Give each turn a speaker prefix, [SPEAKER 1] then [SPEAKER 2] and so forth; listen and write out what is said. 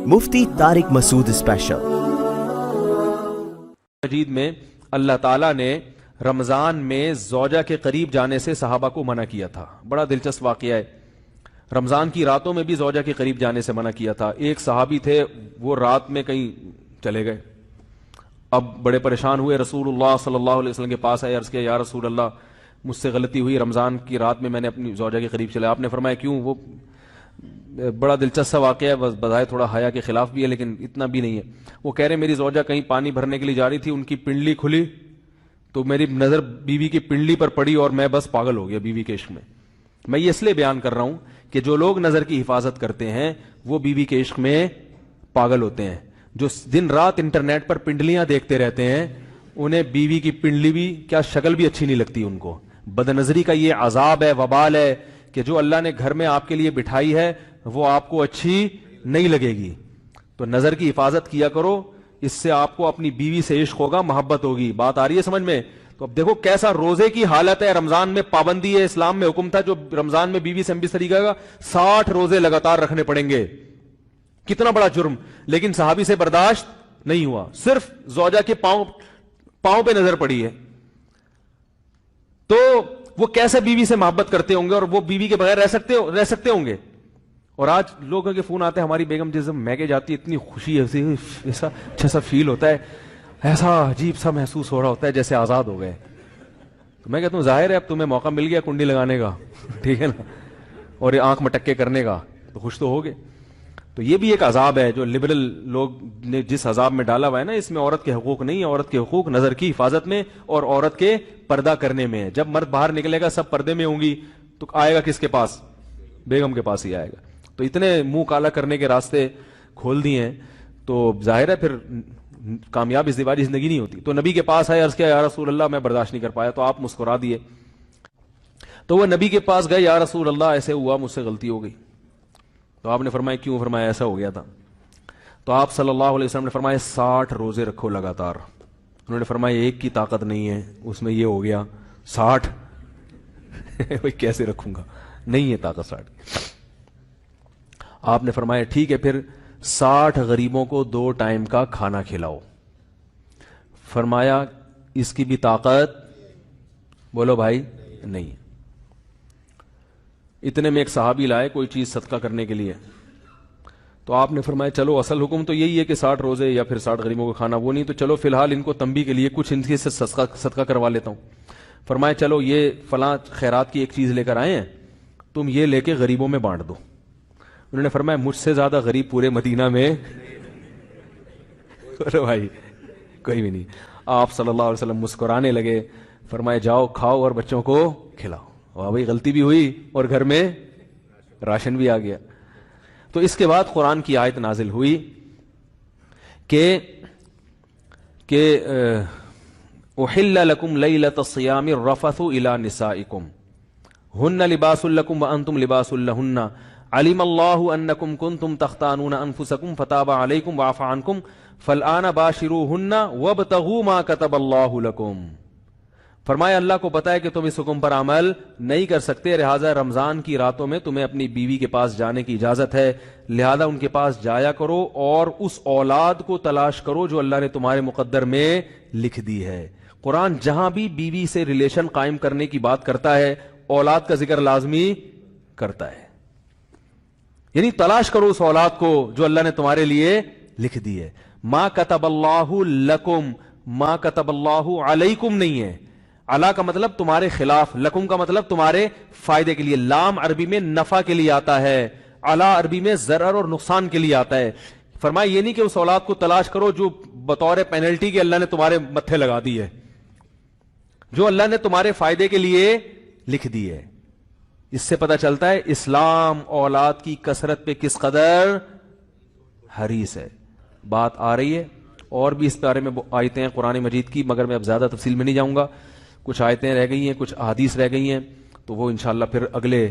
[SPEAKER 1] مفتی طارق مسعود special
[SPEAKER 2] مجید میں اللہ تعالیٰ نے رمضان میں زوجہ کے قریب جانے سے صحابہ کو منع کیا تھا. بڑا دلچسپ واقعہ ہے. رمضان کی راتوں میں بھی زوجہ کے قریب جانے سے منع کیا تھا. ایک صحابی تھے, وہ رات میں کہیں چلے گئے, اب بڑے پریشان ہوئے, رسول اللہ صلی اللہ علیہ وسلم کے پاس آئے, عرض کیا یا رسول اللہ مجھ سے غلطی ہوئی, رمضان کی رات میں نے اپنی زوجہ کے قریب چلا. آپ نے فرمایا کیوں؟ وہ بڑا دلچسپ واقعہ ہے, بظاہر تھوڑا حیا کے خلاف بھی ہے لیکن اتنا بھی نہیں ہے. وہ کہہ رہے میری زوجہ کہیں پانی بھرنے کے لیے جا رہی تھی, ان کی پنڈلی کھلی تو میری نظر بیوی کی پنڈلی پر پڑی اور میں بس پاگل ہو گیا بیوی کے عشق میں. میں یہ اس لیے بیان کر رہا ہوں کہ جو لوگ نظر کی حفاظت کرتے ہیں وہ بیوی کے عشق میں پاگل ہوتے ہیں. جو دن رات انٹرنیٹ پر پنڈلیاں دیکھتے رہتے ہیں انہیں بیوی کی پنڈلی بھی کیا شکل بھی اچھی نہیں لگتی ان کو. بد نظری کا یہ عذاب ہے, وبال ہے کہ جو اللہ نے گھر میں آپ کے لیے بٹھائی ہے وہ آپ کو اچھی نہیں لگے گی. تو نظر کی حفاظت کیا کرو, اس سے آپ کو اپنی بیوی سے عشق ہوگا, محبت ہوگی. بات آ رہی ہے سمجھ میں؟ تو اب دیکھو کیسا روزے کی حالت ہے. رمضان میں پابندی ہے, اسلام میں حکم تھا جو رمضان میں بیوی سے بستری کرے گا 60 روزے لگاتار رکھنے پڑیں گے. کتنا بڑا جرم, لیکن صحابی سے برداشت نہیں ہوا. صرف زوجہ کے پاؤں پہ نظر پڑی ہے تو وہ کیسے بیوی سے محبت کرتے ہوں گے, اور وہ بیوی کے بغیر رہ سکتے ہوں گے. اور آج لوگوں کے فون آتے ہیں, ہماری بیگم جس میکے جاتی ہے اتنی خوشی ہے, ایسا اچھا سا فیل ہوتا ہے, ایسا عجیب سا محسوس ہو رہا ہوتا ہے جیسے آزاد ہو گئے. تو میں کہتا ہوں ظاہر ہے اب تمہیں موقع مل گیا کنڈی لگانے کا, ٹھیک ہے نا, اور یہ آنکھ مٹکے کرنے کا, تو خوش تو ہوگے. تو یہ بھی ایک عذاب ہے جو لبرل لوگ نے جس عذاب میں ڈالا ہوا ہے نا, اس میں عورت کے حقوق نہیں ہے. عورت کے حقوق نظر کی حفاظت میں اور عورت کے پردہ کرنے میں ہے. جب مرد باہر نکلے گا سب پردے میں ہوں گی تو آئے گا کس کے پاس؟ بیگم کے پاس ہی آئے گا. تو اتنے منہ کالا کرنے کے راستے کھول دیے ہیں تو ظاہر ہے پھر کامیاب ازدواجی زندگی نہیں ہوتی. تو نبی کے پاس آئے, عرض کیا یا رسول اللہ میں برداشت نہیں کر پایا. تو آپ مسکرا دیے. تو وہ نبی کے پاس گئے, یا رسول اللہ ایسے ہوا, مجھ سے غلطی ہو گئی. تو آپ نے فرمایا کیوں؟ فرمایا ایسا ہو گیا تھا. تو آپ صلی اللہ علیہ وسلم نے فرمایا 60 روزے رکھو لگاتار. انہوں نے فرمایا ایک کی طاقت نہیں ہے, اس میں یہ ہو گیا 60 بھائی کیسے رکھوں گا, نہیں ہے طاقت 60. آپ نے فرمایا ٹھیک ہے پھر 60 غریبوں کو 2 ٹائم کا کھانا کھلاؤ. فرمایا اس کی بھی طاقت بولو بھائی نہیں. اتنے میں ایک صحابی لائے کوئی چیز صدقہ کرنے کے لیے. تو آپ نے فرمایا چلو اصل حکم تو یہی ہے کہ 60 روزے یا پھر 60 غریبوں کو کھانا, وہ نہیں تو چلو فی الحال ان کو تنبیہ کے لیے کچھ ان سے صدقہ کروا لیتا ہوں. فرمایا چلو یہ فلاں خیرات کی ایک چیز لے کر آئے ہیں, تم یہ لے کے غریبوں میں بانٹ دو. انہوں نے فرمایا مجھ سے زیادہ غریب پورے مدینہ میں بھائی کوئی بھی نہیں. آپ صلی اللہ علیہ وسلم مسکرانے لگے, فرمایا جاؤ کھاؤ اور بچوں کو کھلاؤ. واہ بھائی غلطی بھی ہوئی اور گھر میں راشن بھی آ گیا. تو اس کے بعد قرآن کی آیت نازل ہوئی کہ احل لکم لیلۃ الصیام الرفث الی نسائکم ہن لباس لکم وانتم لباس لہن علم اللہ انکم کنتم تختانون انفسکم فتاب علیکم وعفى عنکم فالآن باشروہن وابتغوا ما کتب اللہ لکم. فرمایا اللہ کو پتا ہے کہ تم اس حکم پر عمل نہیں کر سکتے, لہذا رمضان کی راتوں میں تمہیں اپنی بیوی کے پاس جانے کی اجازت ہے, لہذا ان کے پاس جایا کرو اور اس اولاد کو تلاش کرو جو اللہ نے تمہارے مقدر میں لکھ دی ہے. قرآن جہاں بھی بیوی سے ریلیشن قائم کرنے کی بات کرتا ہے اولاد کا ذکر لازمی کرتا ہے, یعنی تلاش کرو اس اولاد کو جو اللہ نے تمہارے لیے لکھ دی ہے. ما کتب اللہ لکم, ما کتب اللہ علیکم نہیں ہے. علا کا مطلب تمہارے خلاف, لکم کا مطلب تمہارے فائدے کے لیے. لام عربی میں نفع کے لیے آتا ہے, علا عربی میں ضرر اور نقصان کے لیے آتا ہے. فرمایا یہ نہیں کہ اس اولاد کو تلاش کرو جو بطور پینلٹی کے اللہ نے تمہارے متھے لگا دی ہے, جو اللہ نے تمہارے فائدے کے لیے لکھ دی ہے. اس سے پتہ چلتا ہے اسلام اولاد کی کثرت پہ کس قدر حریص ہے. بات آ رہی ہے اور بھی اس بارے میں آیتیں ہیں قرآن مجید کی, مگر میں اب زیادہ تفصیل میں نہیں جاؤں گا. کچھ آیتیں رہ گئی ہیں, کچھ احادیث رہ گئی ہیں, تو وہ انشاءاللہ پھر اگلے